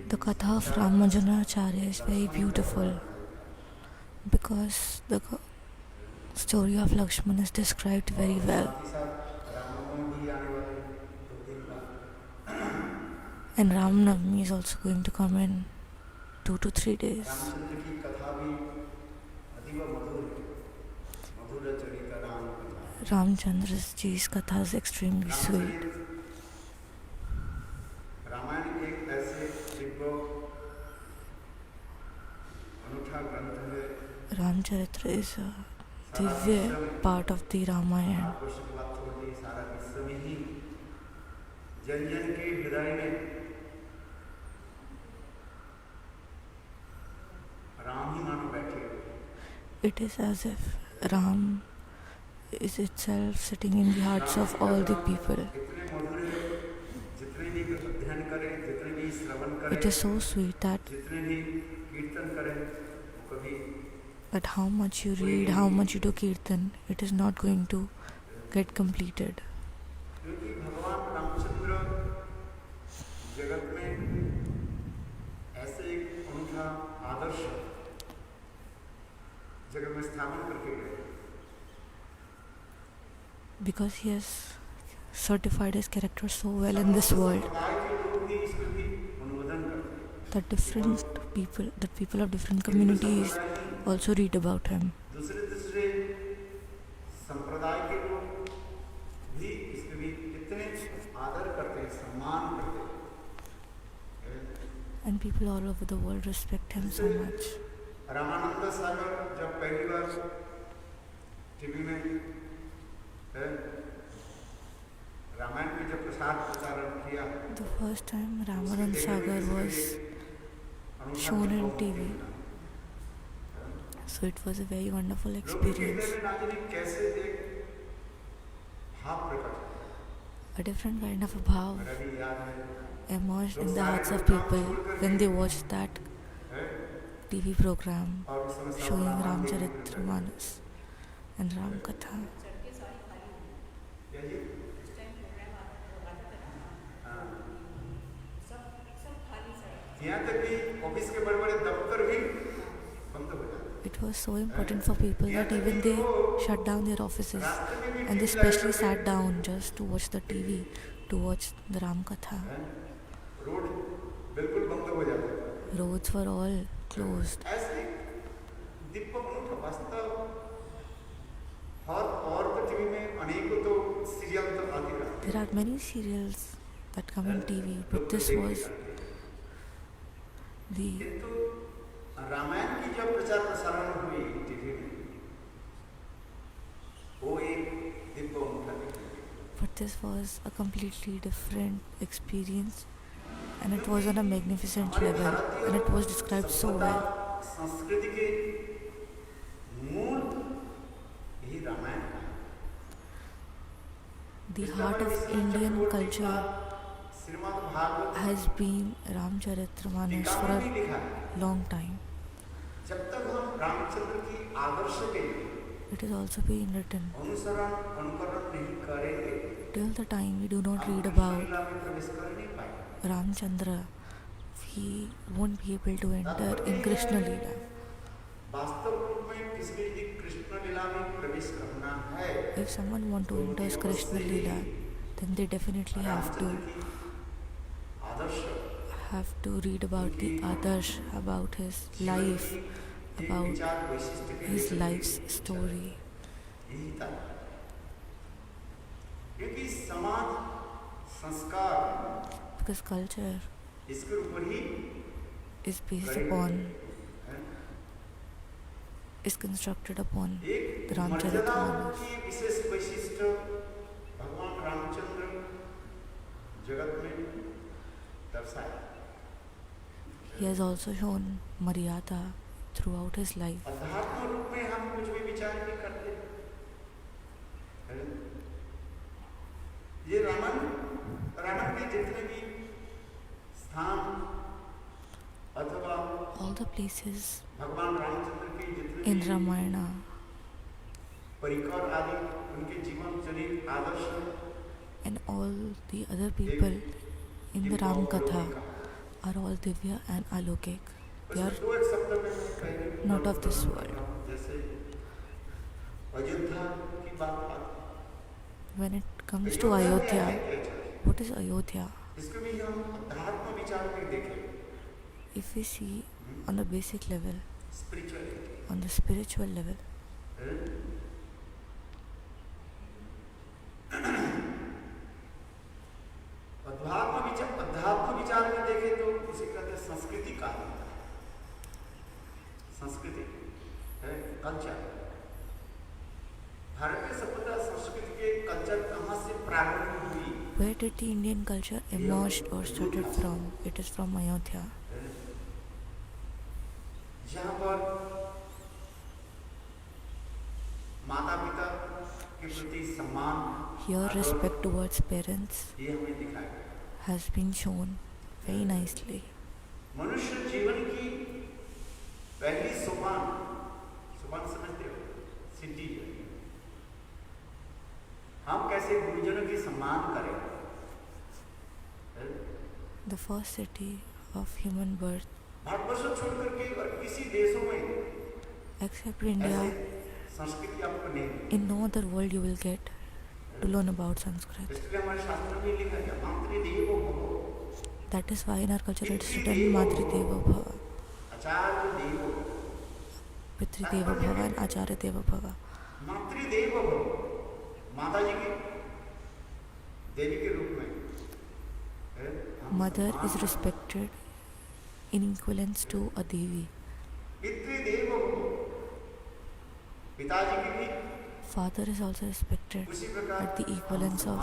The Katha of Ramanujacharya is very beautiful because the story of Lakshman is described very well. And Ram Navami is also going to come in 2 to 3 days. Ramchandra ji's katha is extremely sweet. Ramcharitra is a divya part of the Ramayana. It is as if Ram is itself sitting in the hearts of all the people. It is so sweet that That how much you read, how much you do kirtan, it is not going to get completed. क्योंकि भगवान रामचंद्र जगत में ऐसे एक अनूठा आदर्श जगत में स्थापन करके गए, because he has certified his character so well in this world that people of different communities also read about him. दूसरे संप्रदाय के लोग भी इसके भी इतने आदर करते हैं, सम्मान करते हैं, and people all over the world respect him so much. Ramanand Sagar जब पहली बार टीवी में रामायण की जब प्रसारण किया, the first time Ramanand Sagar was shown in TV, so it was a very wonderful experience. A different kind of a bhav emerged in the hearts of people when they watched that TV program showing Ramcharitmanas and Ram Katha. It was so important for people that even they shut down their offices and they specially sat down just to watch the TV, to watch the Ram Katha. Roads were all closed. There are many serials that come on TV, but this was the Ramayan की जब प्रचार प्रसारण हुई TV में, वो एक दिव्य उठा। But this was a completely different experience, and it was on a magnificent level, and it was described so well. संस्कृति के मूल यही रामायण है। The heart of Indian culture has been Ramcharitmanas for a long time. जब तक हम रामचंद्र की आदर्श के it is also being written अनुसरण अनुकरण नहीं करेंगे, till the time we do not read about Ramchandra, we won't be able to enter in Krishna Leela. वास्तव रूप में किसी भी कृष्ण लीला में प्रवेश करना है, If someone want to enter Krishna Leela, then they definitely have to read about the Adarsh, about his life, about his life's story. क्योंकि समाज संस्कार Because culture इसके ऊपर ही is based upon, is constructed upon the Ramcharitmanas. विशेष वैशिष्ट भगवान रामचंद्र जगत में दर्शाया। He has also shown Maryada throughout his life. अध्यात्म रूप में हम कुछ भी विचार नहीं करते, ये रामायण के जितने भी स्थान अथवा all the places भगवान रामचंद्र के जितने in Ramayana परिकर आदि उनके जीवन चरित्र आदर्श and all the other people in the Ram Katha are all Divya and Alokik. They are not of this world. When it comes to Ayodhya, what is Ayodhya? If we see on a basic level, on the spiritual level, अध्यात्म विचार में देखें तो उसे कहते हैं संस्कृति का, संस्कृति है कल्चर। भारतीय सभ्यता संस्कृति के कल्चर कहाँ से प्रारंभ हुई? Where did the Indian culture emerge or started from? It is from Ayodhya. जहाँ पर माता पिता के प्रति सम्मान, here respect towards parents ये हमें दिखाया has been shown very nicely. मनुष्य जीवन की पहली सोपान सोपान समझते हो सिद्धि है। हम कैसे गुरुजनों की सम्मान करें। The first city of human birth, Bharatvarsh छोड़ करके और किसी देशों में except India, संस्कृति आपको नहीं। in no other world you will get to learn about Sanskrit. इसलिए हमारे शास्त्रों में लिखा गया मातृदेवो भव। That is why in our culture it is written Madrideva Bhava, आचार्य देवो Pitrideva Bhava and Acharya Deva Bhava. मातृदेवो भव, माता जी की देवी के रूप में Mother is respected in equivalence to a Devi. पितृदेवो भव, पिताजी की भी Father is also respected उसी प्रकार at the equivalence of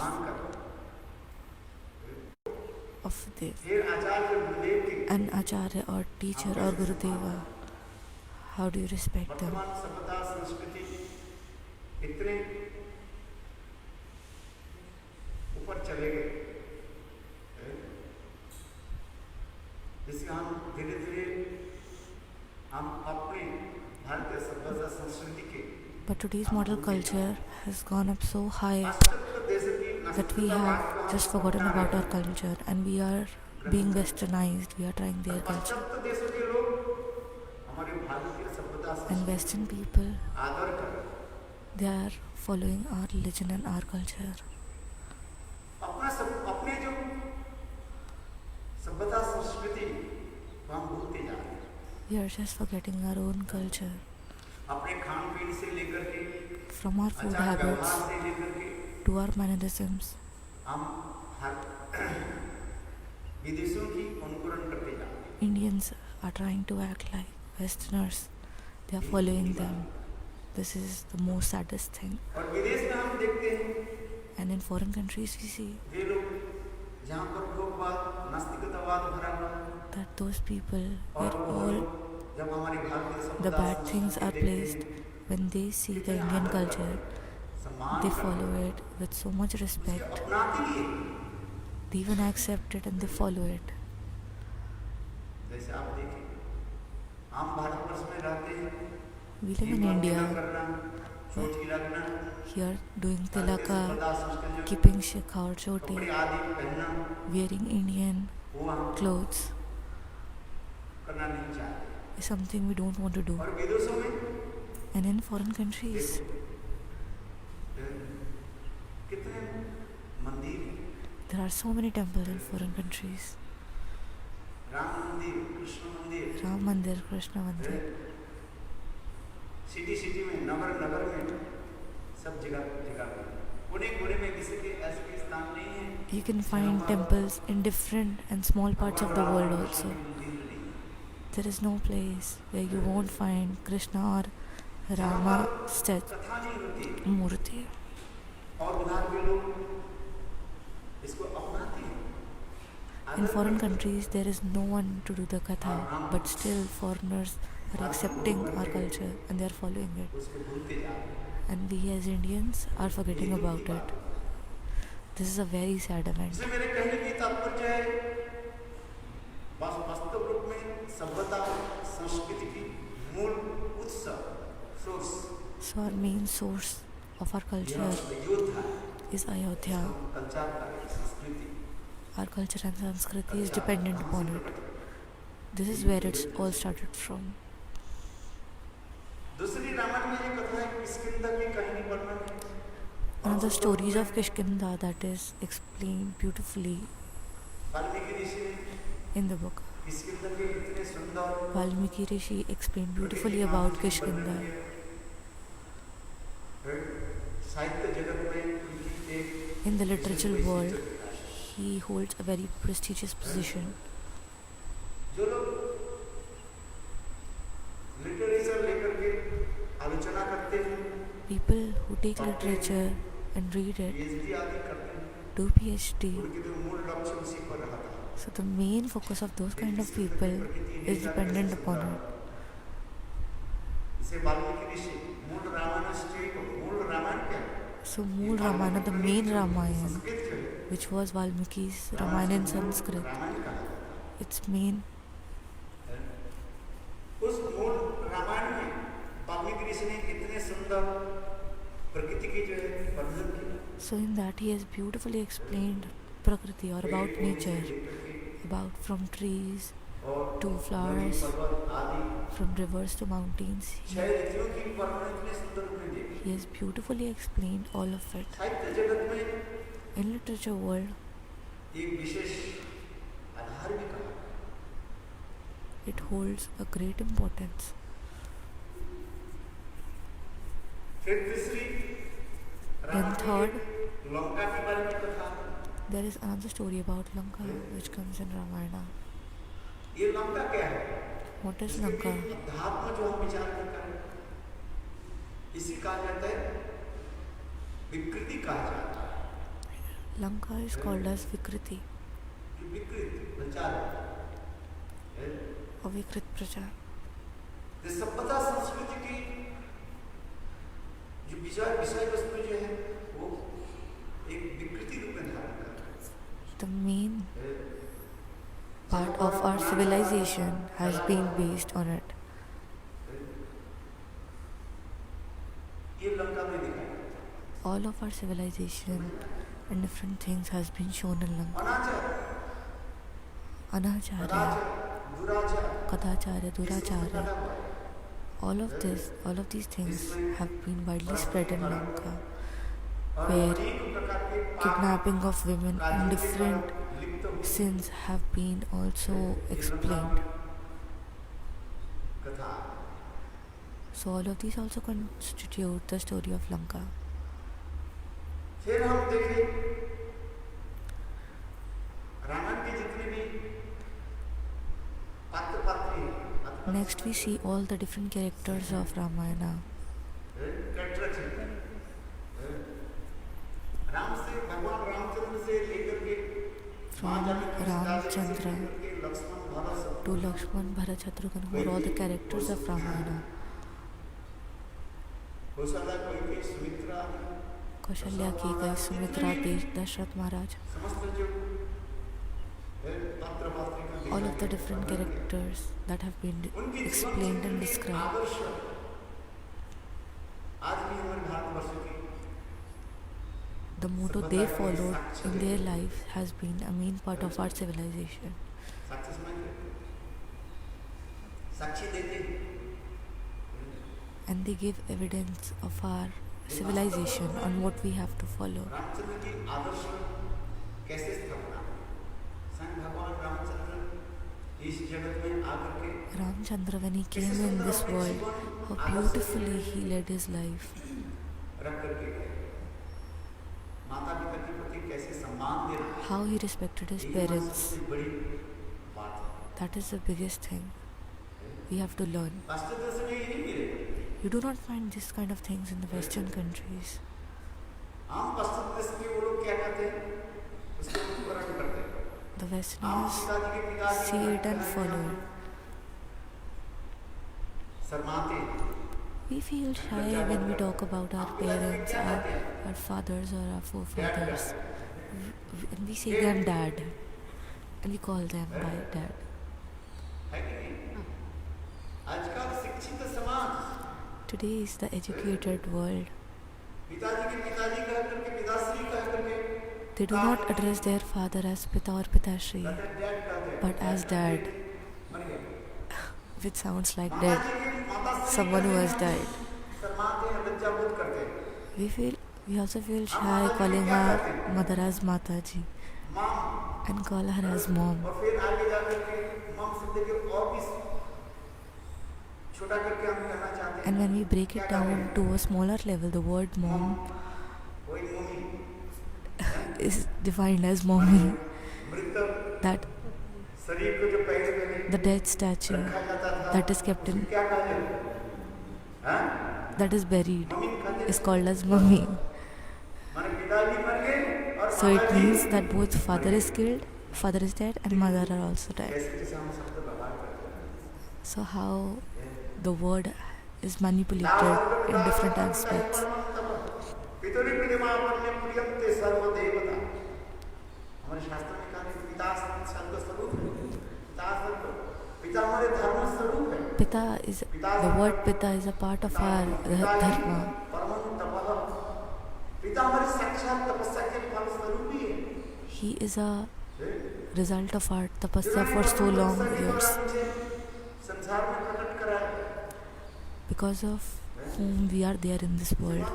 Dev. फिर आचार्य गुरुदेव की An Acharya or teacher or Gurudeva, how do you respect them? वर्तमान सभ्यता संस्कृति इतने ऊपर चले गए जिससे हम धीरे धीरे हम अपने भारतीय सभ्यता संस्कृति के But today's model culture has gone up so high that we have just forgotten about our culture and we are being westernized. We are trying their culture. And Western people, they are following our religion and our culture. अपने जो सभ्यता संस्कृति हम भूलते जा रहे हैं। We are just forgetting our own culture. अपने खान पीन से लेकर के From our food habits से लेकर के to our mannerisms, हम हर विदेशों की अनुकरण करते जा रहे हैं। Indians are trying to act like Westerners. They are following them. This is the most saddest thing. और विदेश में हम देखते हैं And in foreign countries we see वे लोग जहाँ पर भोगवाद नास्तिकतावाद भरा हुआ है that those people और where वो all लोग जब हमारी भारतीय the सभ्यता bad things are संस्कृति placed, देखते हैं, when they see the Indian culture, सम्मान they करते follow हैं, it with so much उसे respect. अपनाते भी हैं। They even accept it and they follow it. जैसे आप देखिए हम भारतवर्ष में रहते हैं We live in India, करना चोटी रखना here doing tilaka, सभ्यता संस्कृति keeping shikha or choti, कपड़े आदि पहनना wearing Indian वो हम clothes करना नहीं चाहते। is something we don't want to do. और विदेशों में And in foreign countries, कितने मंदिर हैं। there are so many temples in foreign countries. Ram मंदिर कृष्ण मंदिर Ram Mandir, Krishna Mandir. City city में नगर नगर में सब जगह जगह पे कोने कोने में किसी के ऐसे के स्थान नहीं है। You can find temples in different and small parts of the world also. There is no place where you won't find Krishna or Rama statue कथा नहीं होती murti. और उधर के लोग इसको अपनाते हैं। In foreign countries, there is no one to do the katha, but still foreigners are accepting our culture and they are following it. उसको भूलते जा रहे हैं। And we as Indians are forgetting about it. This is a very sad event. इसलिए मेरे कहने की तात्पर्य है वास्तव रूप में सभ्यता संस्कृति की मूल उत्स source So our main source of our culture योद्धा is Ayodhya. कल्चर का संस्कृति Our culture and Sanskriti is dependent upon it. This is where it's all started from. दूसरी रामायण में ये कथा है किष्किंधा की कहानी वर्णन है। One of the stories of Kishkinda that is explained beautifully Valmiki ऋषि ने in the book. किष्किंधा के इतने सुंदर Valmiki Rishi explained beautifully about Kishkinda. साहित्य जगत में उनकी एक In the literature world, he holds a very prestigious position. जो लोग लिटरेचर लेकर के आलोचना करते हैं People who take literature and read it PhD आदि करते हैं do PhD. उनके तो मूल लक्ष्य उसी पर रहा था। So the main focus of those kind of people is dependent upon it. इसे वाल्मीकि ऋषि मूल रामायण स्टेट मूल रामायण क्या है? So Mool Ramayana, the main Ramayana, Sanskrit जो है which was Valmiki's Ramayana in Sanskrit, Ramayan कहा जाता its main है। उस मूल किसने इतने सुंदर प्रकृति की जो है वर्णन किया। So in that he has beautifully explained Prakriti or about nature, about from trees to flowers, from rivers to mountains. He has beautifully explained all of it. In literature world, it holds a great importance. Then third, there is another story about Lanka which comes in Ramayana. What is Lanka? Lanka is called as Vikriti or Vikrit Praja. सभ्यता संस्कृति की जो विषय वस्तु जो है वो एक विकृति रूप में धारण करता है। The main part of our civilization has been based on it. ये लंका में दिखाया। All of our civilization and different things has been shown in Lanka. Anacharya, Kadacharya, Duracharya. All of these things have been widely spread in Lanka, where kidnapping of women and different sins have been also explained. So all of these also constitute the story of Lanka. Next we see all the different characters of Ramayana. From Ramchandra to Lakshman, Bharat, Shatrughan, who are all the characters of Ramayana. Kaushalya ki gayi, Sumitra, Dashrath Maharaj. All of the different characters that have been explained and described. The motto they followed in their life has been a main part of our civilization. And they give evidence of our civilization on what we have to follow. Ramchandra, when he came in this world, how beautifully he led his life. How he respected his parents. That is the biggest thing we have to learn. You do not find this kind of things in the Western countries. The Westerners see it and follow it. We feel shy when we talk about our parents, our fathers or our forefathers. And we say them dad. And we call them by dad. Today is the educated world. They do not address their father as Pita or Pitashri, but as dad, which sounds like dead, someone who has died. We also feel shy calling our mother as Mataji and call her as mom. And when we break it down to a smaller level, the word mom is defined as mommy. That the dead statue that is kept in, that is buried, is called as mummy. So it means that both father is killed, father is dead, and mother are also dead. So how the word is manipulated in different aspects. Pita is, the word Pita is a part of our dharma. He is a result of our tapasya for so long years, because of whom we are there in this world.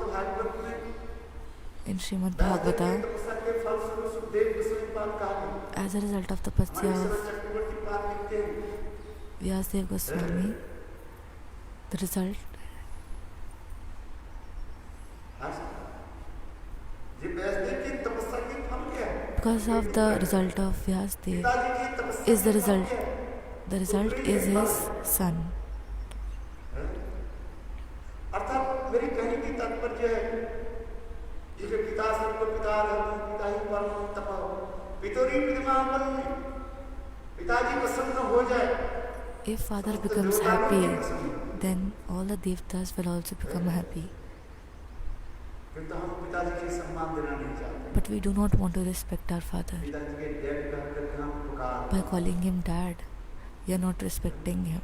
In Srimad Bhagavata, as a result of tapasya of Vyasadeva Goswami, the result because of the result of Vyasadeva is the result is his son. If father becomes happy, then all the devtas will also become happy. But we do not want to respect our father. By calling him dad, we are not respecting him.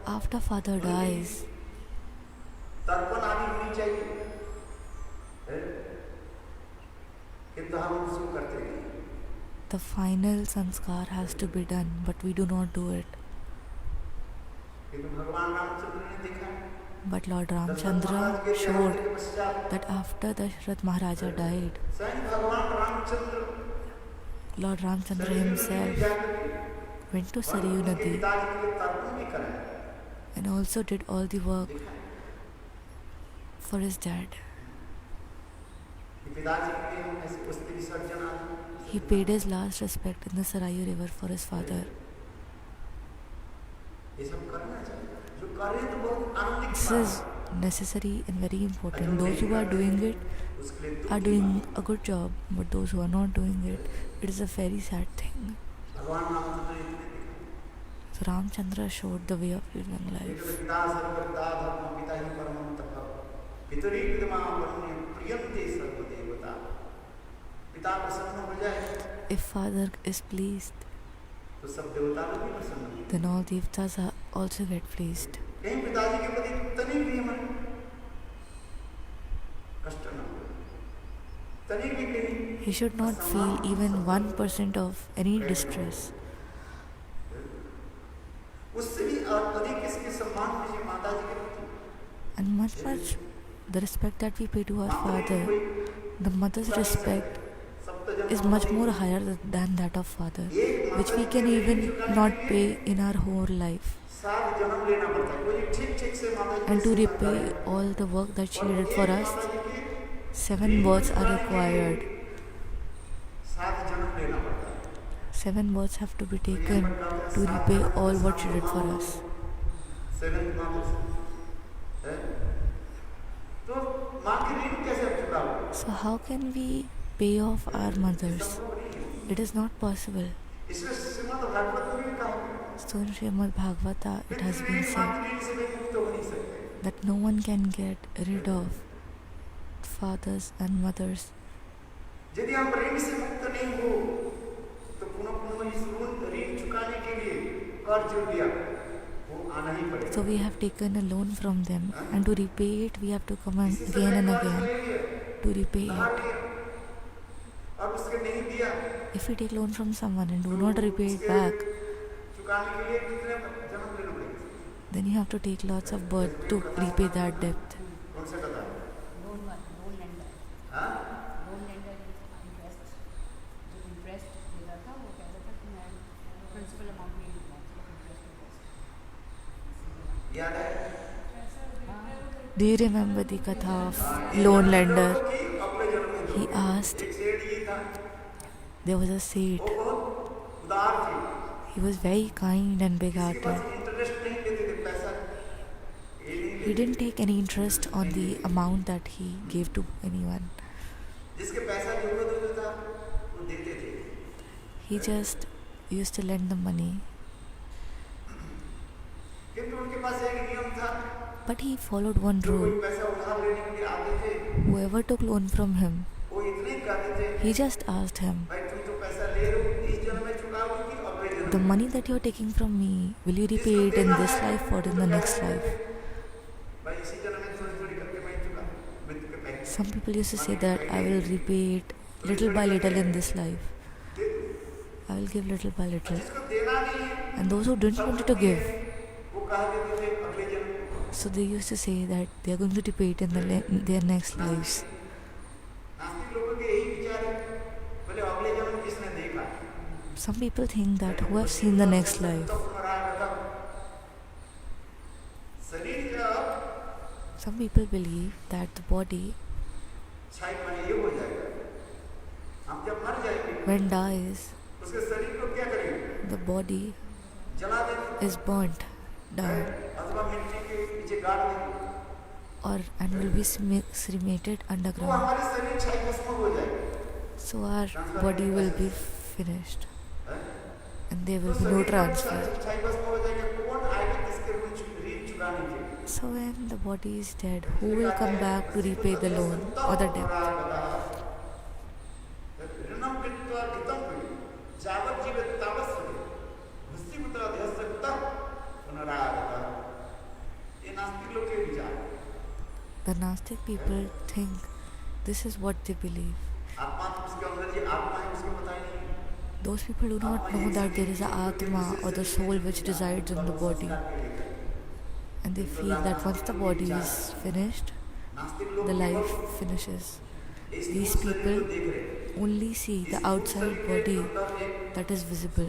After father dies, the final sanskar has to be done, but we do not do it. But Lord Ramchandra showed that after Dasharath Maharaja died, Lord Ramchandra himself went to Sarayu Nadi and also did all the work for his dad. He paid his last respect in the Sarayu river for his father. This is necessary and very important. Those who are doing it are doing a good job, but those who are not doing it, it is a very sad thing. So Ramchandra showed the way of living life. If father is pleased, then all devtas also get pleased. He should not feel even 1% of any distress. And much the respect that we pay to our father, the mother's respect is much more higher than that of father, which we can even not pay in our whole life. And to repay all the work that she did for us, 7 births are required. 7 births have to be taken to repay all what she did for us. So how can we pay off our mothers? It is not possible. So in Srimad Bhagavata it has been said that no one can get rid of fathers and mothers. So we have taken a loan from them, and to repay it we have to come again and again to repay it. If we take loan from someone and do not repay it back, then you have to take lots of birth to repay that debt. Do you remember the katha of loan lender? He asked, there was a Seth. He was very kind and big-hearted. He didn't take any interest on the amount that he gave to anyone. He just used to lend the money. But he followed one rule. Whoever took loan from him, he just asked him, the money that you're taking from me, will you repay it in this life or in the next life? Some people used to say that I will repay it little by little in this life. I will give little by little. And those who didn't want to give, so they used to say that they are going to repay it in their next lives. Some people think that who have seen the next life. Some people believe that the body, when dies, the body is burnt down and will be cremated underground. So our body will be finished and there will be no transfer. So when the body is dead, who will come back to repay the loan or the debt? The Gnostic people think this is what they believe. Those people do not know that there is an Atma or the soul which resides in the body. And they feel that once the body is finished, the life finishes. These people only see the outside body that is visible,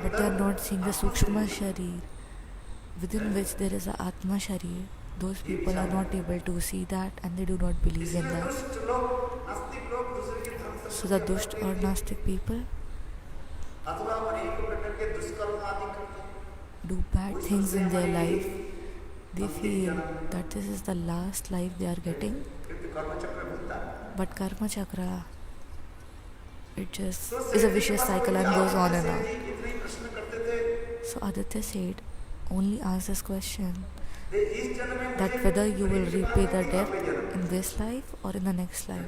but they are not seeing the Sukshma Sharir, within which there is a Atma Sharir. Those people are not able to see that and they do not believe in that. So the Dusht or Nastic people do bad things in their life. They feel that this is the last life they are getting. But Karma Chakra, it just is a vicious cycle and goes on and on. So Aditya said, only ask this question, that whether you will repay the debt in this life or in the next life.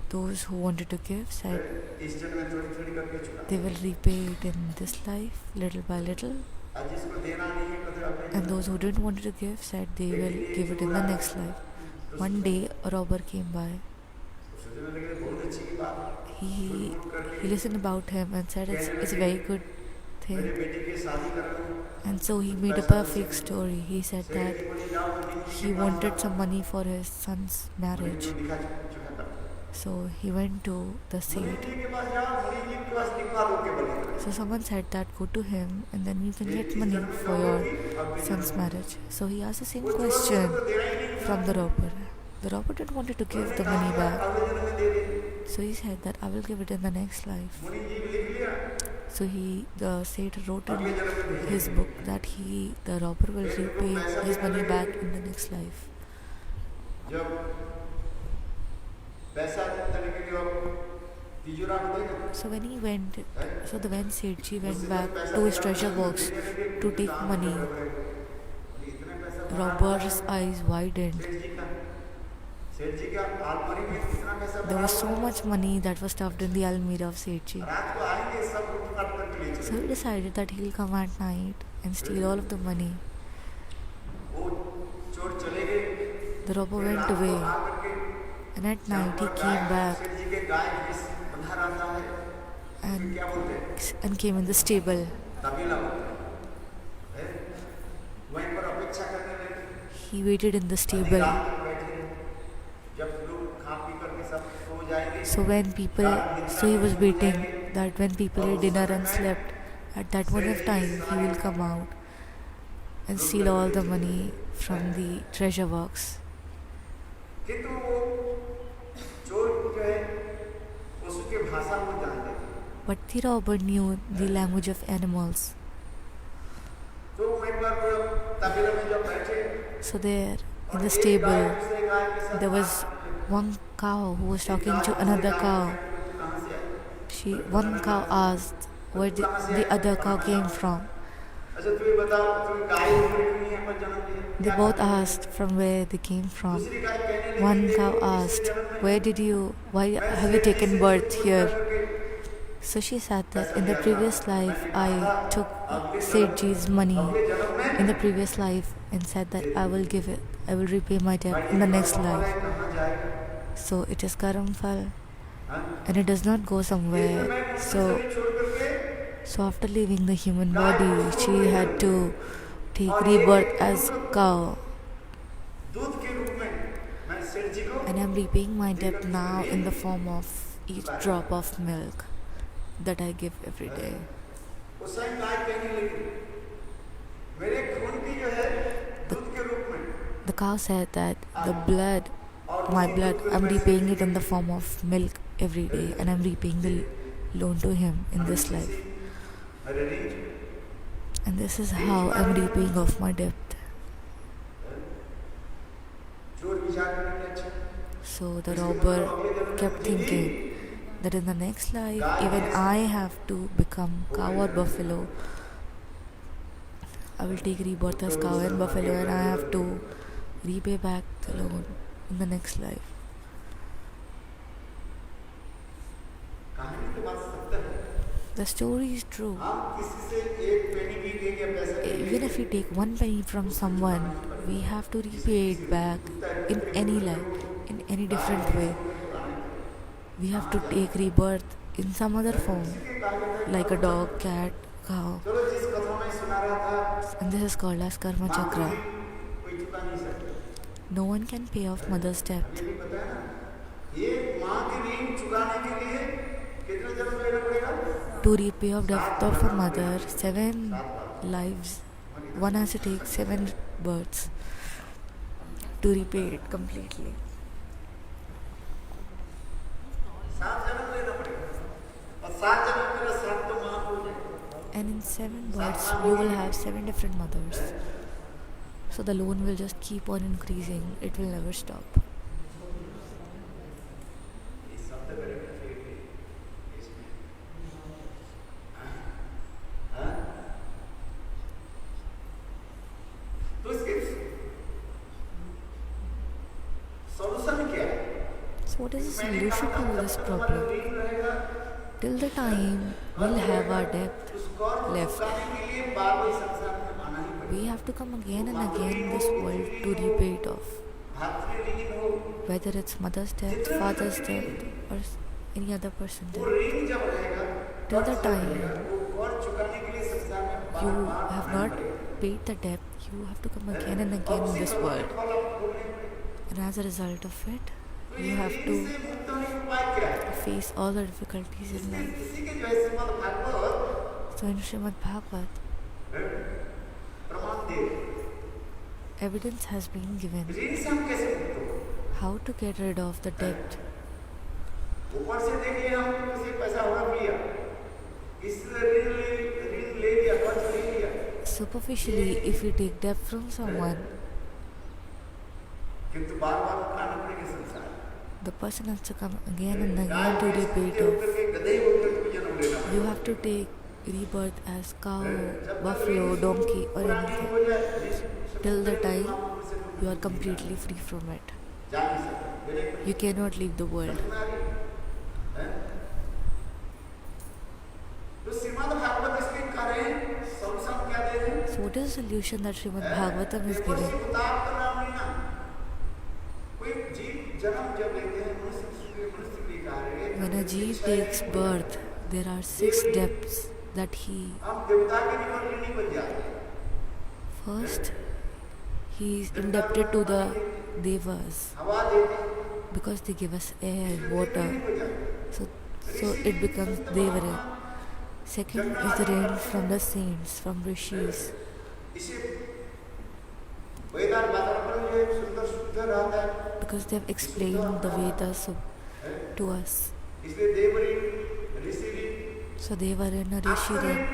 Those who wanted to give said they will repay it in this life little by little, and those who didn't want to give said they will give it in the next life. One day a robber came by. He listened about him and said it's a very good thing. And so he made up a fake story. He said that he wanted some money for his son's marriage. So he went to the Seth. So someone said that go to him and then you can get money for your son's marriage. So he asked the same question from the robber. The robber didn't want to give the money back. So he said that I will give it in the next life. So the Seth wrote in his book that the robber will repay his money back in the next life. So when Sethji went back to his treasure box to take money, robber's eyes widened. There was so much money that was stuffed in the almirah of Sethji. So he decided that he'll come at night and steal all of the money. The robber went away, and at night he came back and came in the stable. He waited in the stable. So he was waiting that when people ate dinner and slept, at that point of time he will come out and steal all the money from the treasure box. But the robber knew the language of animals. So there, in the stable, there was one cow who was talking to another cow. One cow asked where the other cow came from. अच्छा तू ये बता, तुम्हें गाय क्यों यहाँ पर जन्म दिया? They both asked from where they came from. दूसरी गाय कहने लगी, One cow देखो, asked, पिछले जन्म में why मैं have you सेठ जी taken से birth कुछ here? करके So she said that कसम in the लिया था। previous life मैंने I कहा था, took अगले Sethji's money अगले जन्म में in the previous life and said that I will give it, I will repay my debt भाई in the ये next कर्म फल life. है, कहाँ जाएगा? So it is karam phal हाँ? and it does not go इसलिए somewhere. मैं अपना So शरीर छोड़ करके So after leaving the human guy body, को छोड़ she दिया। had to take और एक rebirth एक as दूध cow. दूध के रूप में मैं सेठ जी को And I'm repaying my debt now in the form of each drop of milk that I give every day. उस समय गाय कहने लगी, मेरे खून की जो है दूध के रूप में The cow said that the blood, my blood, I'm repaying it in the form of milk every day, and I'm repaying the loan to him in this life. And this is how I'm repaying off my debt. So the robber kept thinking that in the next life, even I have to become cow or buffalo. I will take rebirth as cow and buffalo, and I have to repay back the loan in the next life. The story is true. Even if we take one penny from someone, we have to repay it back in any life, in any different way. We have to take rebirth in some other form, like a dog, cat, cow. And this is called as karma chakra. No one can pay off mother's debt. To repay off debt of a mother, 7 lives, one has to take 7 births to repay it completely. And in 7 births, you will have 7 different mothers. So the loan will just keep on increasing, it will never stop. So what is the solution to this problem? Till the time we'll have our debt left, we have to come again and again in this world to repay it off. Whether it's mother's debt, father's debt, or any other person's debt. Till the time you have not paid the debt, you have to come again and again in this world. And as a result of it, you have to face all the difficulties in life. So in Srimad Bhagavad, evidence has been given how to get rid of the debt. Superficially, if you take debt from someone, the person has to come again and again to repay it off. You have to take rebirth as cow, buffalo, donkey, or anything. Till the time you are completely free from it. You cannot leave the world. So what is the solution that Srimad Bhagavatam is giving? When a jeev takes birth, there are 6 debts that he... First, he is indebted to the devas because they give us air, water. So it becomes devare. Second is the rain from the saints, from rishis. Because they have explained the Vedas to us. So Devarin and Rishirin.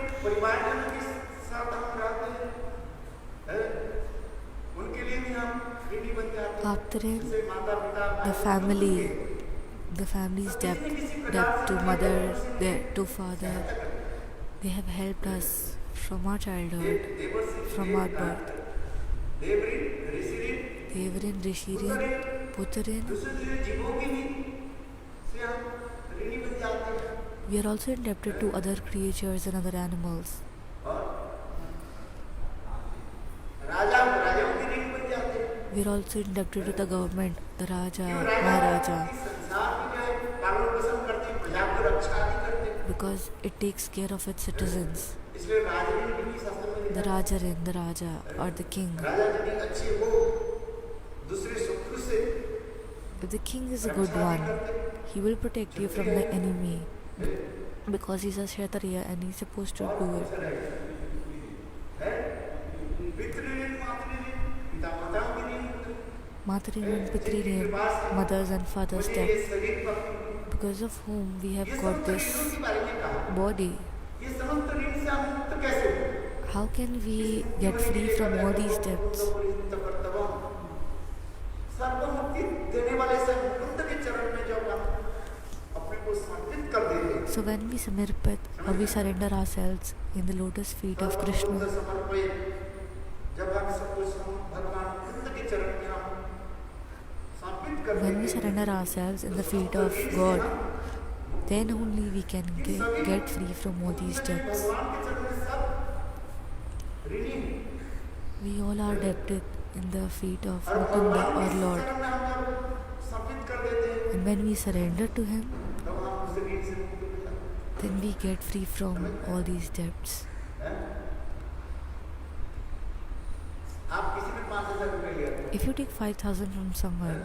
Aptarin, the family's debt to mother, to father, they have helped us from our childhood, from our birth. Devarin, Rishirin, Puttarin. We are also indebted to other creatures and other animals. We are also indebted to the government, the Raja, Maharaja, because it takes care of its citizens. The Rajarin, the Raja, or the king. If the king is a good one, he will protect you from the enemy, because he's a Kshatriya and he's supposed to do it. Matarin and Pitririn, mothers and fathers' death, because of whom we have got this body. How can we get free from all these debts? So when we samirpit or we surrender ourselves in the lotus feet of Krishna, when we surrender ourselves in the feet of God, then only we can get free from all these debts. We all are debted in the feet of Mukunda or Lord. And when we surrender to Him, then we get free from all these debts. If you take 5,000 from someone,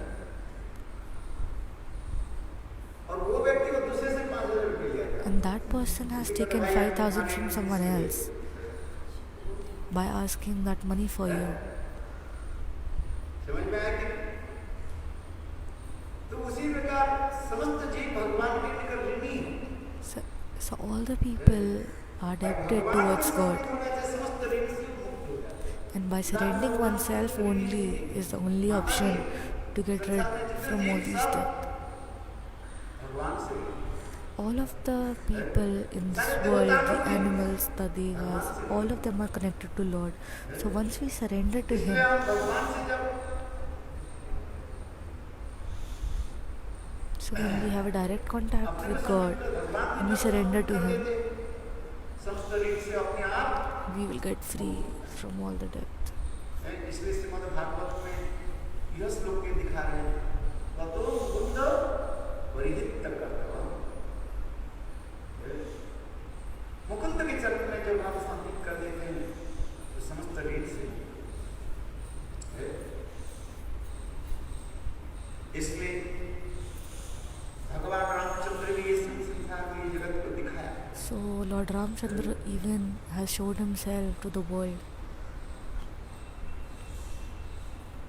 and that person has taken 5,000 from someone else by asking that money for you, so all the people are debted towards God, and by surrendering oneself only is the only option to get rid from all these debts. All of the people in this world, the animals, the devas, all of them are connected to Lord. So once we surrender to Him, so when we have a direct contact with God and we surrender to Him, we will get free from all the debt. Mukund के चरण में जब आप समर्पित कर देते हैं तो समस्त ऋण से इसलिए भगवान रामचंद्र ने इस संसार में जगत को दिखाया. So Lord Ramchandra even has showed Himself to the world.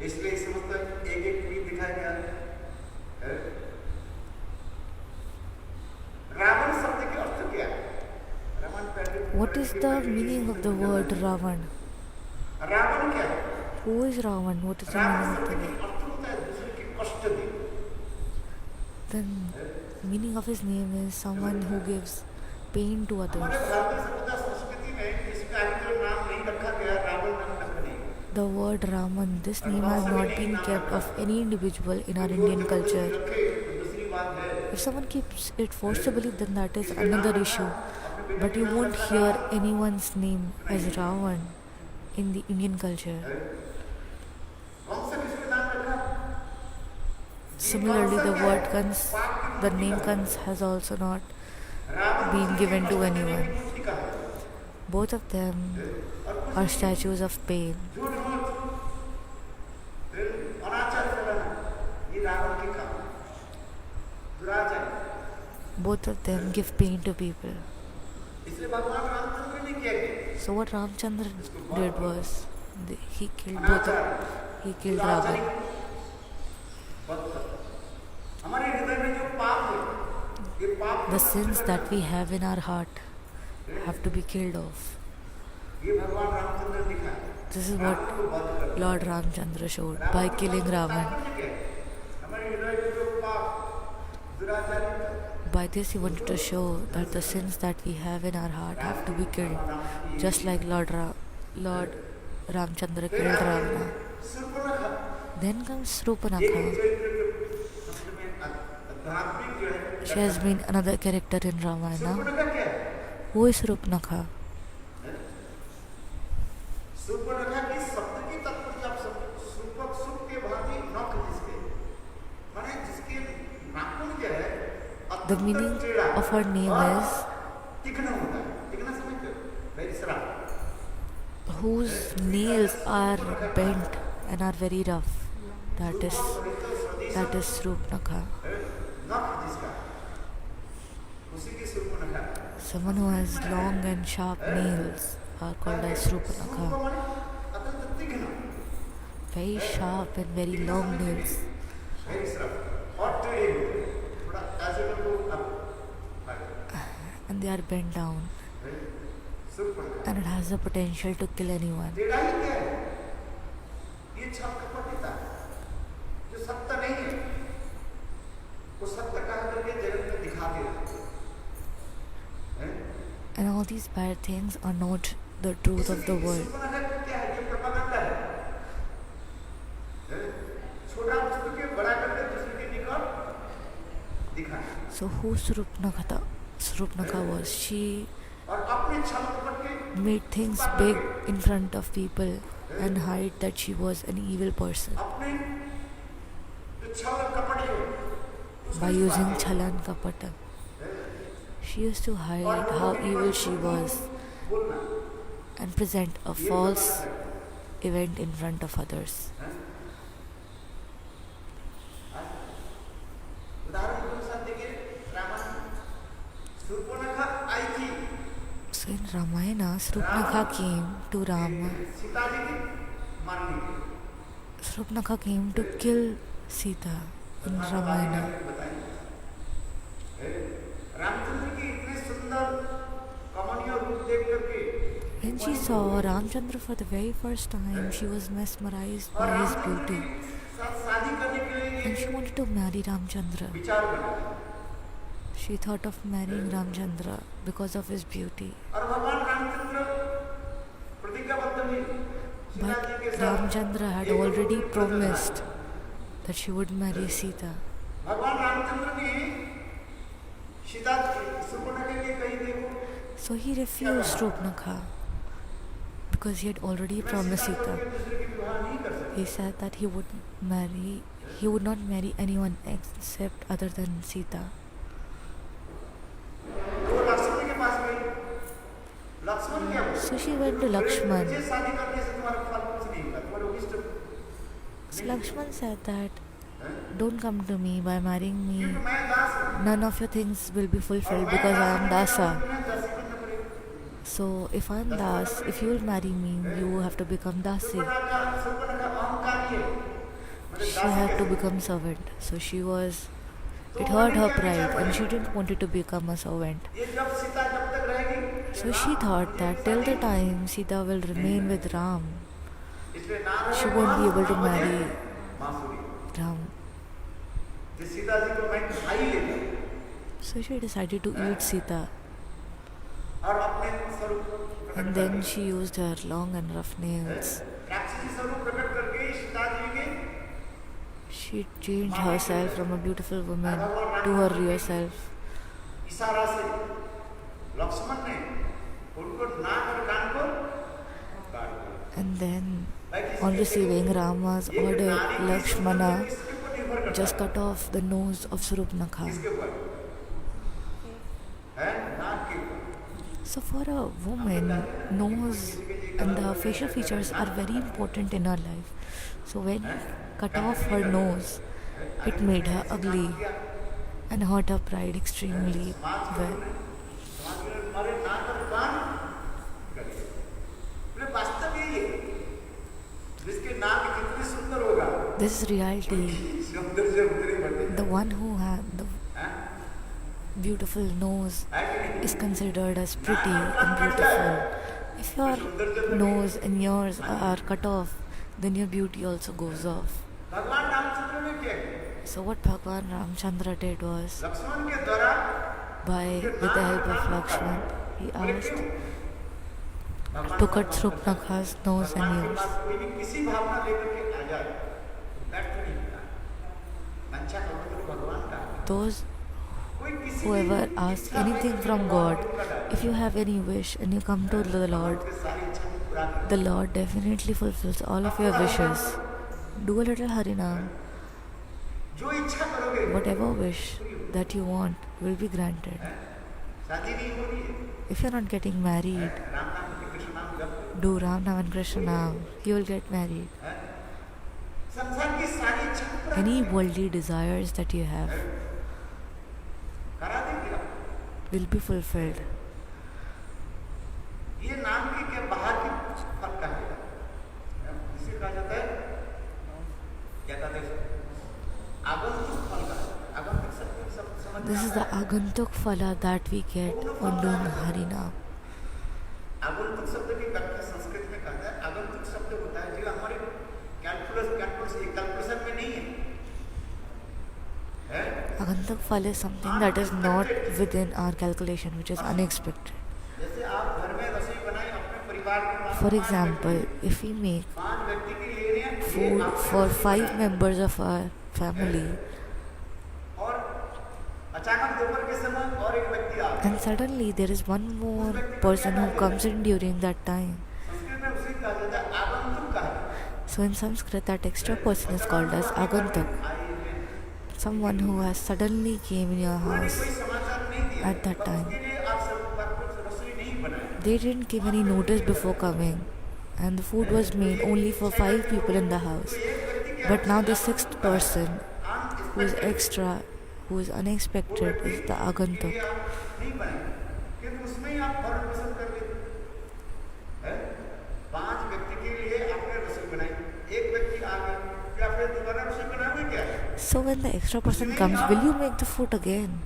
इसलिए समस्त एक भी दिखाया गया है. रावण शब्द का अर्थ क्या है? What is the meaning of the word Ravan? Ravan क्या है? Who is Ravan? What is the meaning of the word? The meaning of his name is someone who gives pain to others. The word Raman, this name has not been kept of any individual in our Indian culture. If someone keeps it forcibly, then that is another issue. But you won't hear anyone's name as Ravan in the Indian culture. Similarly, the name Kans has also not been given to anyone. Both of them are statues of pain. Both of them give pain to people. So what Ramchandra did was he killed both of them. He killed Ravan. The sins that we have in our heart have to be killed off. This is what Lord Ramchandra showed by killing Ravan. by this he wanted to show that the sins that we have in our heart have to be killed, just like Lord Ramchandra killed Ravana. Then comes Srupanakha. She has been another character in Ramayana. Who is Srupanakha? The meaning of her name is whose nails are bent and are very rough. That is Srupanakha. Someone who has long and sharp nails are called as Srupanakha. Very sharp and very long nails. And they are bent down. And it has the potential to kill anyone. And all these bad things are not the truth of the world. So who Srupnakha was? She made things big in front of people and hide that she was an evil person by using Chalan Kapata. She used to hide how evil she was and present a false event in front of others. So in Ramayana, Srupnakha came to Rama. Srupnakha came to kill Sita in Ramayana. When she saw Ramchandra for the very first time, she was mesmerized by his beauty. And she wanted to marry Ramchandra. She thought of marrying Ramchandra because of his beauty. But Ramchandra had already promised that she would marry Sita. So he refused Srupnakha because he had already promised Sita. He said that he would not marry anyone except other than Sita. So she went to Lakshman. So Lakshman said that, don't come to me by marrying me. None of your things will be fulfilled because I am Dasa. So if I am Das, if you will marry me, you have to become Dasi. She had to become servant. So it hurt her pride and she didn't want to become a servant. So she thought that till the time Sita will remain with Ram, she won't be able to marry Ram. So she decided to eat Sita. And then she used her long and rough nails. She changed herself from a beautiful woman to her real self. And then, on receiving Rama's order, Lakshmana just cut off the nose of Srupnakha. So for a woman, nose and the facial features are very important in her life. So when cut off her nose, it made her ugly and hurt her pride extremely well. This is reality. The one who had the beautiful nose is considered as pretty and beautiful. If your nose and ears are cut off, then your beauty also goes off. So what Bhagwan Ramchandra did was, with the help of Lakshman, he asked to cut Surpanakha's nose and ears. कोई भी किसी भावना लेकर के आ जाए व्यर्थ नहीं होता। मंशा करो तो भगवान का Those whoever asks anything from God, if you have any wish and you come to the Lord definitely fulfills all of your wishes. Do a little Harinam. Whatever wish that you want will be granted. If you're not getting married, do Ram Nam and Krishna Nam. You will get married. Any worldly desires that you have will be fulfilled. ये नाम की क्या बाहर की फल का है, इसे कहा जाता है, क्या कहते हैं, आगंतुक फल का। आगंतुक सब समझ। This is the Agantuk Phala that we get on doing Harinam. आगंतुक शब्द की व्याख्या संस्कृत में कहता है, आगंतुक शब्द होता है जो हमारे कैलकुलेशन में नहीं है। Agantuk Phala is something that is not within our calculation, which is unexpected. जैसे आप घर में रसोई बनाए अपने परिवार के, For example, if we make 5 व्यक्ति के लिए ले रहे हैं food for 5 members of our family, और अचानक दोपहर के समय और एक व्यक्ति आ गया, and suddenly there is one more person who comes in during that time. Sanskrit में उसे कहा जाता है आगंतुक का है। So in Sanskrit, that extra person is called as Agantuk. Someone who has suddenly came in your house at that time. They didn't give any notice before coming, and the food was made only for 5 people in the house. But now the 6th person, who is extra, who is unexpected, is the Agantuk. So when the extra person comes, will you make the food again?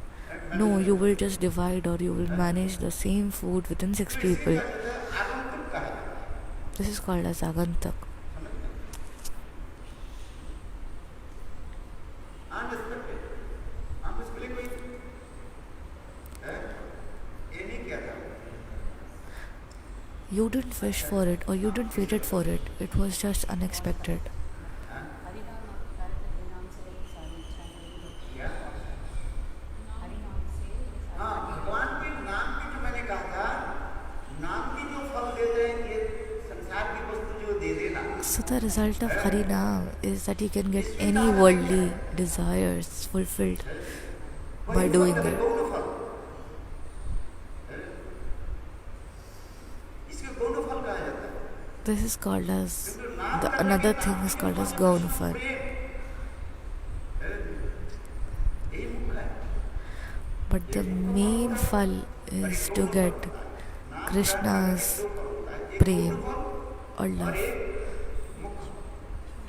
No, you will just divide, or you will manage the same food within 6 people. This is called as Agantuk. You didn't wish for it, or you didn't wait for it. It was just unexpected. So the result of Harinam is that you can get any worldly desires fulfilled by doing it. This is called as, another thing is called as Gaunfal. But the main fal is to get Krishna's prem or love.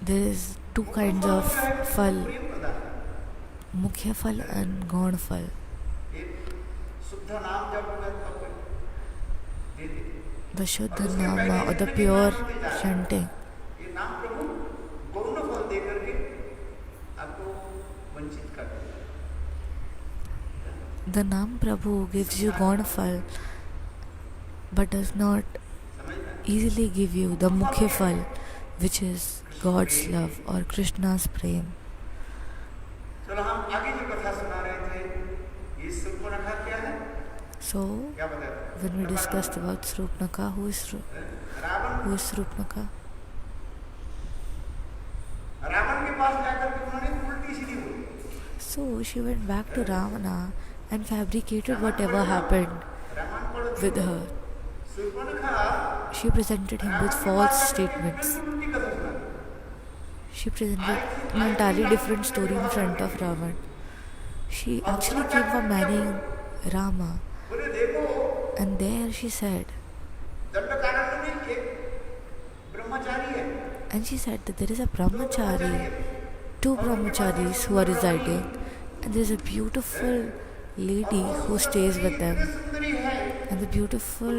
There is 2 kinds of fal, Mukhya fal and Gaun fal. The Shuddha Nama, or the pure chanting. The Nam Prabhu gives you Gaun fal, but does not easily give you the Mukhya fal, which is God's love or Krishna's prem. So, when we discussed about Surpanakha, who is Surpanakha? So she went back to Ravana and fabricated whatever happened with her. She presented him with false statements. She presented an entirely different story in front of Ravan. She actually came for marrying Rama, and there she said, that there is a brahmachari, 2 brahmacharis who are residing, and there is a beautiful lady who stays with them, and the beautiful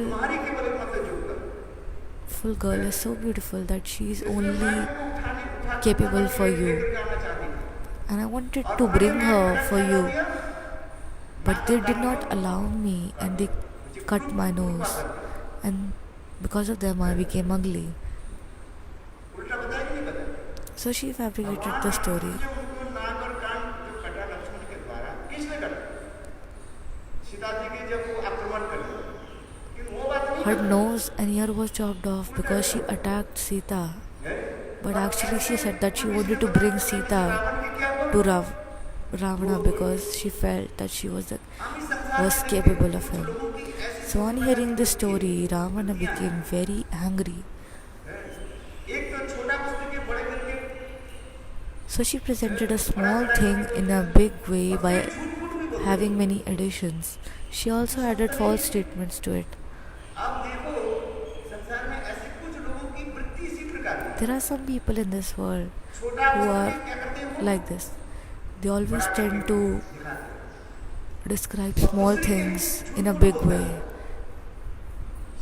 girl is so beautiful that she is only capable for you, and I wanted to bring her for you, but they did not allow me and they cut my nose, and because of them I became ugly. उल्टा बताया कि नहीं बताया? So she fabricated भगवान the ने story. जो उनको नाक और कान जो कटा लक्ष्मण के द्वारा, किसने कटा? सीता जी के जब वो आक्रमण कर दिया, लेकिन वो बात नहीं Her करता। nose and ear was chopped off because she attacked Sita. But actually she said that she wanted to bring Sita to Ravana because she felt that she was capable of him. So on hearing this story, Ravana became very angry. एक तो छोटा पुस्तक के बड़े करके So she presented a small thing in a big way by having many additions. She also added false statements to it. अब देखो संसार में ऐसे कुछ लोगों की वृत्ति इसी प्रकार है। There are some people in this world छोटा who पुस्तक are क्या करते हैं वो like this. They always tend to दिखाते हैं। describe small things in a big way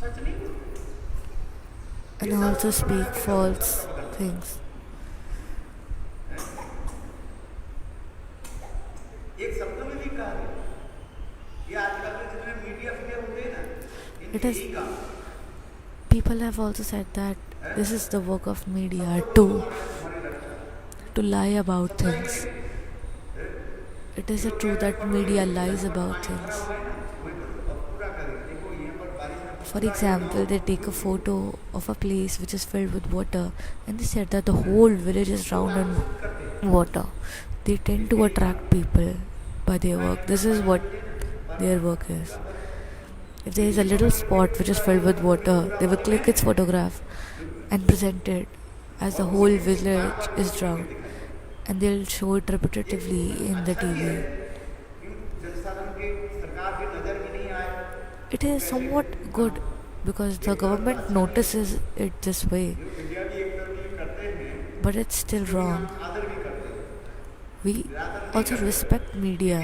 सच नहीं बोलते। and also speak false things. एक शब्द में भी कहा है, ये आजकल के जितने मीडिया फिगर होते हैं ना, It इनके is- यही काम है। People have also said that this is the work of media to lie about things. It is true that media lies about things. For example, they take a photo of a place which is filled with water and they said that the whole village is drowned in water. They tend to attract people by their work. This is what their work is. If there is a little spot which is filled with water, they will click its photograph and present it as the whole village is drowned, and they'll show it repetitively in the TV. It is somewhat good because the government notices it this way, but it's still wrong. We also respect media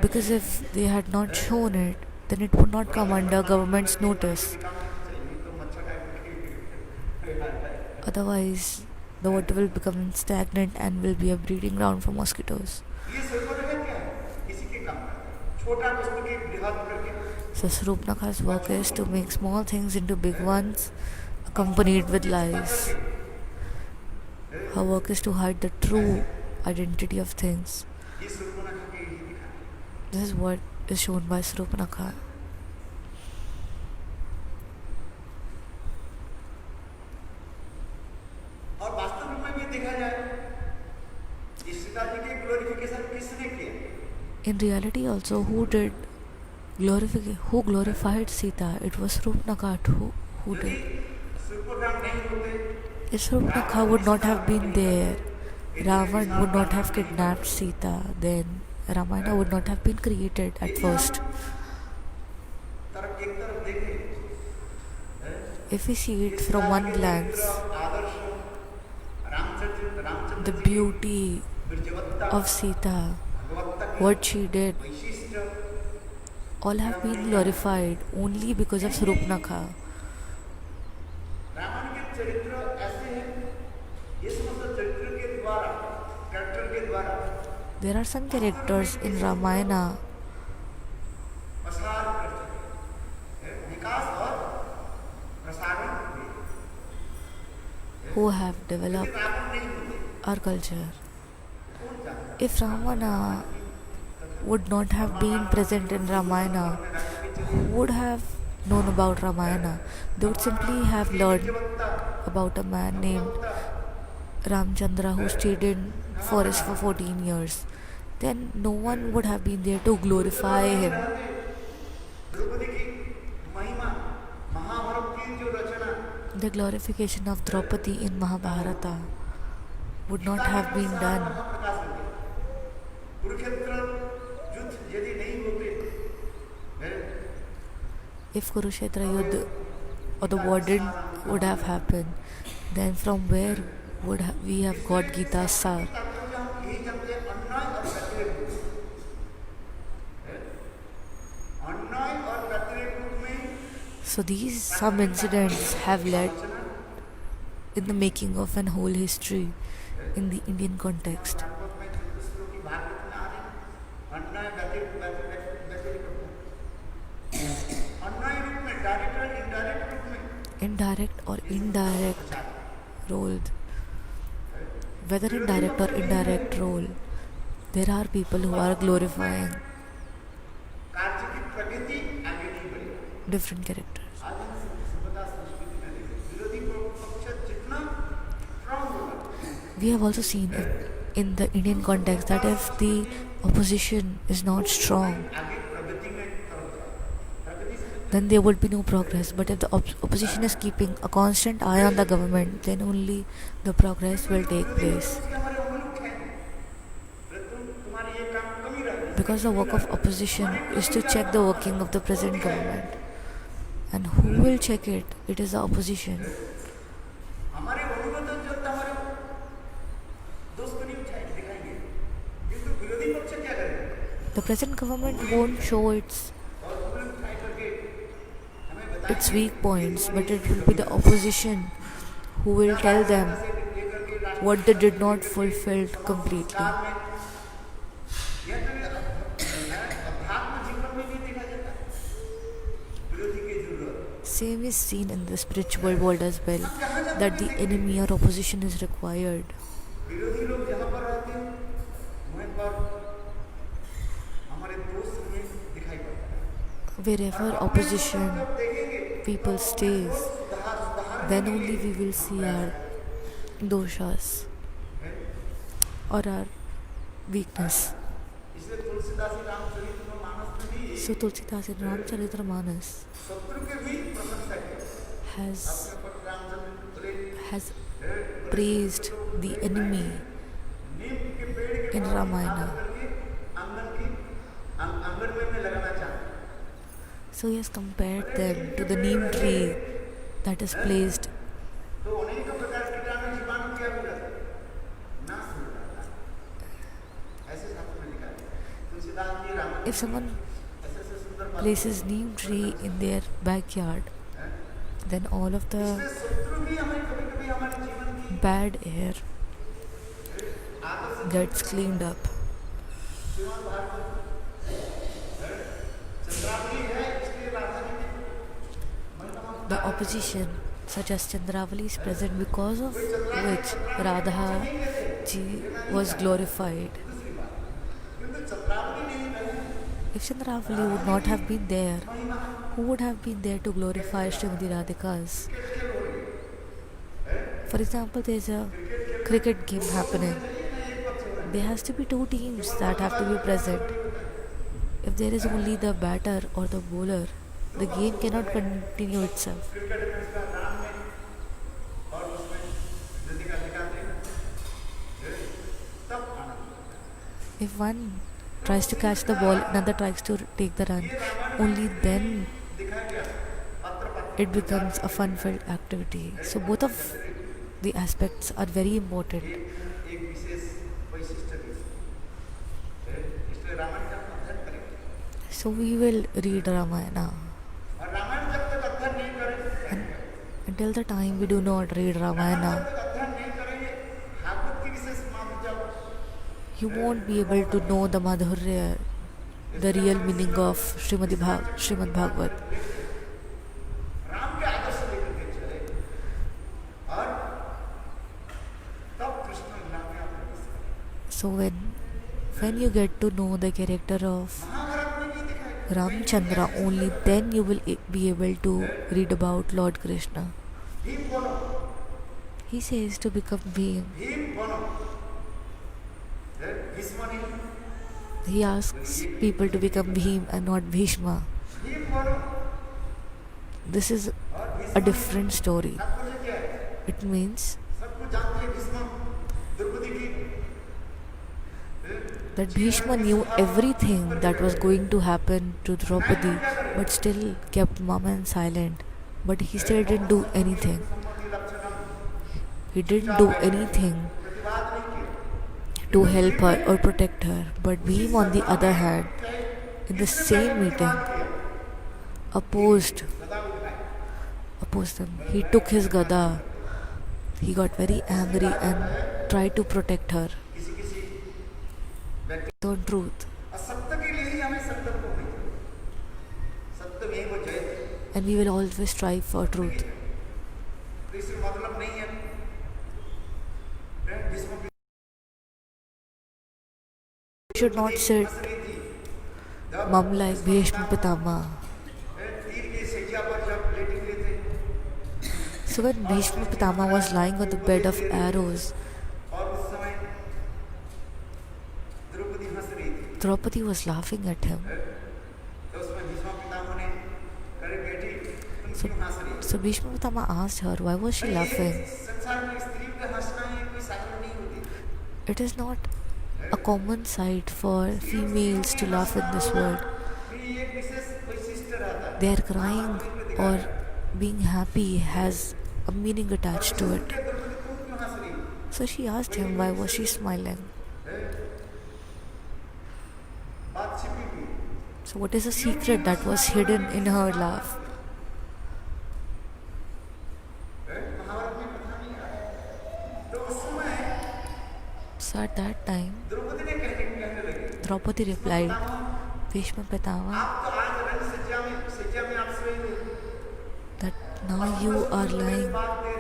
because if they had not shown it, then it would not come under government's notice. Otherwise, the water will become stagnant and will be a breeding ground for mosquitoes. So Surupnakha's work is to make small things into big ones, accompanied with lies. Her work is to hide the true identity of things. This is what is shown by Surupnakha. और वास्तव में भी देखा जाए, इस सीता जी के glorification किसने किया? In reality also, who glorified Sita? It was Surupnakha who did. If Surupnakha would not have been there, Ravan would not have kidnapped Sita, then Ramayana would not have been created at first. If we see it from one glance, the beauty of Sita, what she did, all have been glorified only because of Surupnakha. There are some characters in Ramayana who have developed our culture. If Ravana would not have been present in Ramayana, who would have known about Ramayana? They would simply have learned about a man named Ramchandra who stayed in forest for 14 years. Then no one would have been there to glorify him. The glorification of Draupadi in Mahabharata would not have been done. If Kurukshetra Yuddha or the war would have happened, then from where would we have got Gita's sar? So these some incidents have led in the making of an whole history in the Indian context. indirect or indirect role, whether in विरोधी direct or पक्ष यही है indirect role, there are people who are glorifying कार्य की प्रगति आगे नहीं बढ़ेगी। different characters. आज हम सभ्यता संस्कृति में देखें, विरोधी पक्ष जितना स्ट्रांग होगा, We have also seen in the Indian context that if the opposition is not strong, आगे प्रगति में तरफ जाए। प्रगति से then there would be no progress. But if the opposition is keeping a constant eye on the government, then only the progress will take place. हमारे मुल्क हैं, तुम्हारे ये काम कमी रह गई। Because the work of opposition is to check the working of the present government. And who will check it? It is the opposition. हमारे अनुरोध जनता हमारे दोस्त को नहीं उठाएंगे, दिखाएंगे, किंतु विरोधी पक्ष क्या करेगा? The present government won't show और उंगली उठाए करके हमें बताएंगे its weak points, but it will be the opposition who will tell them what they did not fulfill completely. यह तो अध्यात्म जीवन में भी देखा जाता है, विरोधी की जरूरत। Same is seen in the spiritual world as well, that the enemy or opposition is required. विरोधी लोग जहाँ पर रहते हैं, वहीं पर हमारे दोस्त हमें दिखाई पड़ता है। Wherever opposition people stays, then only we will see our doshas or our weakness. इसलिए तुलसीदास रामचरितमानस में भी So Tulsidas in Ramcharitramanas शत्रु के भी प्रशंसा की। has अपने पर Ramchandra has praised the enemy नीम के पेड़ के in Ramayana. आंगन में लगाना चाहते। So he has compared them to the neem tree that is placed. तो अनेक प्रकार कीटाणु जीवाणु क्या हो जाते हैं, नाश हो जाता है। ऐसे शास्त्र में लिखा है। तुलसीदास जी राम If someone ऐसे सुंदर places neem tree in their backyard, then all of the शत्रु भी हमें कभी-कभी हमारे जीवन की bad air gets cleaned up. Shrimad Bhagavat Chandravali है, इसलिए राजधानी में The opposition, such as Chandravali, is present because of which Radha ji was glorified. किंतु चंद्रावली नहीं रहे, If Chandravali would not have been there, who would have been there to glorify Srimati Radhika's? For example, there is a cricket game happening. There has to be two teams that have to be present. If there is only the batter or the bowler, the game cannot continue itself. Cricket में उसका राम में और उसमें नदी का दिखाते हैं, तब आनंद। If one tries to catch the ball, another tries to take the run, only then दिखाया गया पत्र it becomes a fun-filled activity. So both of the aspects are very important. एक विशेष वैशिष्ट्य है, इसलिए रामायण का अध्ययन करेंगे। So we will read Ramayana. और रामायण जब तक अध्ययन नहीं करेंगे, Until the time we do not read Ramayana, जब तक अध्ययन नहीं करेंगे, भागवत की विशेष माधुर्य, you won't be able to know the madhurya, the real meaning of Srimad Bhagavad. Ram के आदर्श लेकर के चले, और तब कृष्ण लीला में आप प्रवेश करें। So when you get to know the character of Mahabharat में भी दिखाया Ramchandra, only then you will be able to read about Lord Krishna. Bhim बनो, He says to become Bhim. Bhim बनो, भीष्म नहीं, He asks people to become Bhim and not Bhishma. Bhim बनो, This is और a different story. तात्पर्य क्या है? It means सबको जानते हैं भीष्म द्रौपदी की that Bhishma knew everything that was going to happen to Draupadi, but still kept mum and silent. But he still didn't do anything. सम्मति लक्षणम He didn't do anything प्रतिवाद नहीं किया। to help her or protect her. But Bhim, on the other hand, in the same meeting, opposed them. He took his gada. He got very angry and tried to protect her. किसी किसी व्यक्ति The truth. असत्य के लिए ही हमें सत्य को होगी, सत्य में वो जय। And we will always strive for truth. You should not sit हंस रही थी जब mum like भीष्म Bhishma पितामह Pitama. तीर की सैया पर जब लेटे हुए थे So when और Bhishma Yudhishthir Pitama was Maharaj lying on the bed उपदेश of दे रहे थे arrows, और उस समय द्रौपदी हंस रही थी Draupadi was laughing at him. तो उसमें भीष्म पितामह ने करे बेटी तुम So, क्यों हंस रही हो so Bhishma Pitama asked her, why was she भाई, ये laughing? संसार में स्त्रियों का हंसना ये कोई साधारण नहीं होती It is not a common sight for females to laugh in this world. फिर ये एक विशेष वैशिष्ट्य रहता है Their crying or being happy has a meaning attached to it. Draupadi तुम क्यों हंस रही हो So she asked him, why was she smiling? बात छिपी हुई So what is the secret that was hidden in her laugh? Mahabharat में कथा नहीं आया तो उस समय So at that time, Draupadi ने कहने लगी Draupadi replied, Bhishma Pitama, आप तो आज रंग सज्जा में आप सोए हुए that now you are lying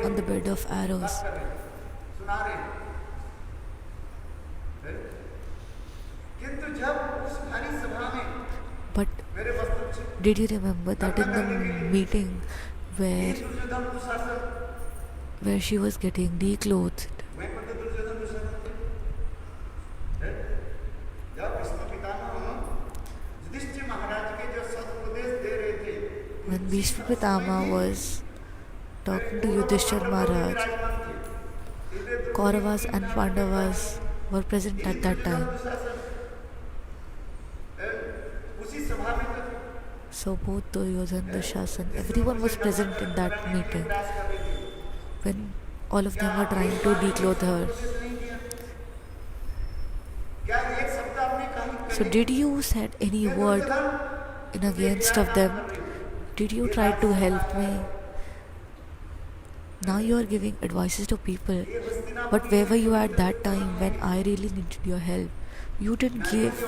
on the bed of arrows. बात कर रहे हैं, सुना रहे हैं किंतु जब उस भारी सभा में But मेरे वस्त्र छिप did you remember that in the meeting where Duryodhan Dushasan where she was getting declothed, मैं कहते दुर्योधन दुशासन थे जब भीष्म पितामह युधिष्ठिर महाराज के जो सदुपदेश दे रहे थे when Bhishma Pitama was talking to Yudhishthir Maharaj, Kauravas and Pandavas were present at that time. उसी सभा में So both Duryodhan, Dushashan, everyone was present in that meeting when all of them were trying to declothe her. क्या एक शब्द आपने कहा So did you said any word in against of them? Did you try to help me? Now you are giving advices to people, but where were you at that time when I really needed your help? You didn't give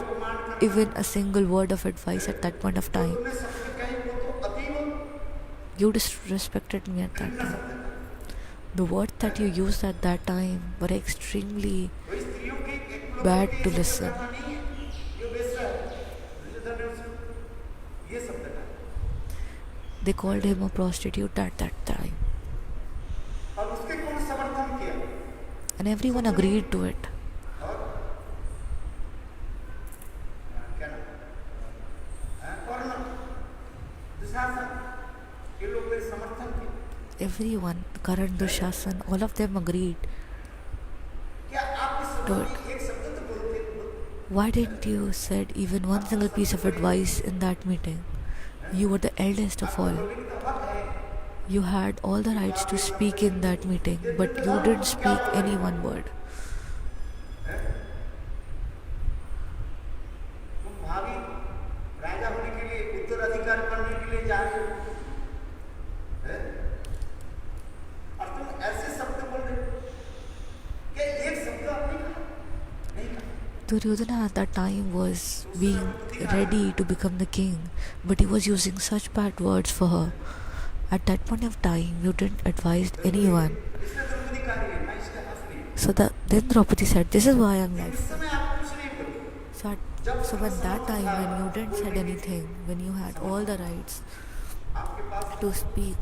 even a single word of advice at that point of time. You disrespected me at that time. The words that you used at that time were extremely bad to listen. They called him a prostitute at that time. And everyone agreed to it. Everyone, Karan, Dushasan, all of them agreed to it. Why didn't you said even one single piece of advice in that meeting? You were the eldest of all. You had all the rights to speak in that meeting, but you didn't speak any one word. Duryodhana at that time was being ready to become the king, but he was using such bad words for her. At that point of time, you didn't advise anyone. So then Draupadi said, this is why I'm like. So when that time when you didn't said anything, when you had all the rights to speak,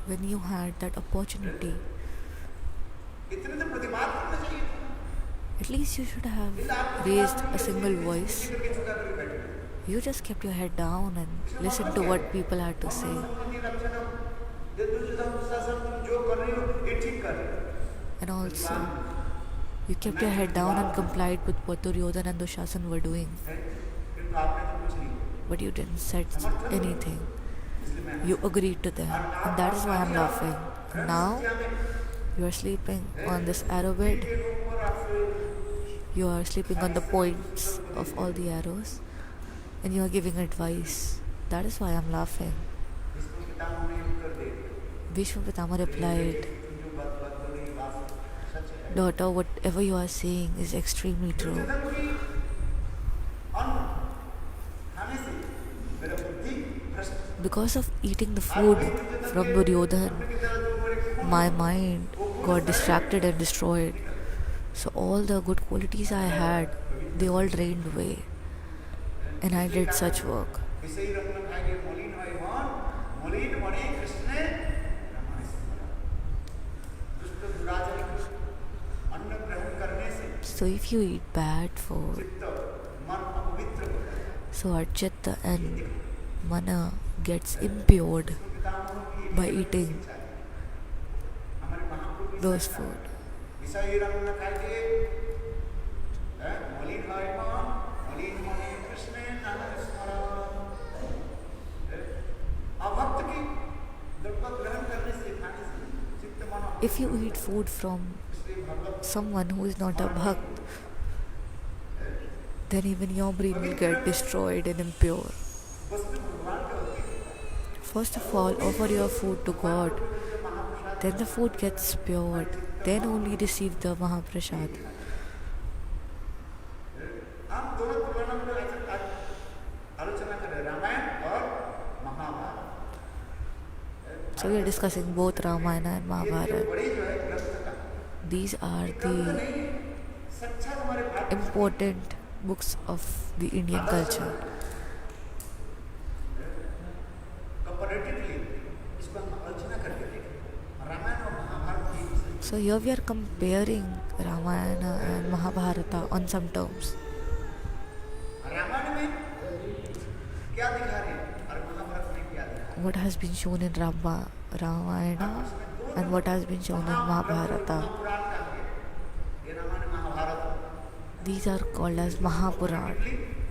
when you had that opportunity, at least you should have raised a single voice. You just kept your head down and listened to what people had to say. And also, you kept your head down and complied with what Duryodhan and Dushasan were doing. But you didn't say anything. You agreed to them. And that is why I'm laughing. Now, you are sleeping on this arrow bed. You are sleeping on the points of all the arrows. And you are giving advice. That is why I'm laughing. Bhishma Pitama replied, daughter, whatever you are saying is extremely true. Because of eating the food from Duryodhan, my mind got distracted and destroyed. So all the good qualities I had they all drained away. And I did such work. विषयी रत्न खाएंगे मलिन है मन, मलिन मने कृष्ण रामायण स्मरण। दुष्ट दुराचारी को अन्न ग्रहण करने से So if you eat bad food, चित्त मन अपवित्र हो जाता है। so our chitta and mana gets impaired by eating हमारे महाप्रभु भी those सच्चा है। food. विषयी रत्न खाएंगे मलिन है मन, मलिन मने कृष्ण नारायण स्मरण। अभक्त की द्रव्य ग्रहण करने से खाने से चित्त मन If you eat food from someone who is not a bhakt, then even your brain will get destroyed and impure. वस्तु भगवान के होते हैं। First of all, offer your food to God. Then the food gets pured. Then only receive the Mahaprasad. हम दोनों तुलना में आलोचना कर रहे हैं रामायण और Mahabharat. So we are discussing both Ramayana and ये Mahabharata. बड़ी जो है ग्रंथ का These are ग्रंथ the नहीं सच्चा हमारे Bharat important books of the Indian culture. Comparatively इसको हम आलोचना करके देखें रामायण और महाभारत की विषय So here we are comparing Ramayana and Mahabharata on some terms. Ramayan में क्या दिखा रहे हैं और महाभारत में क्या दिखा रहे हैं। What has been shown in Ramayana and what has been shown in Mahabharata. Mahapuran का है ये Ramayana Mahabharata These are called as Mahapuran. Comparatively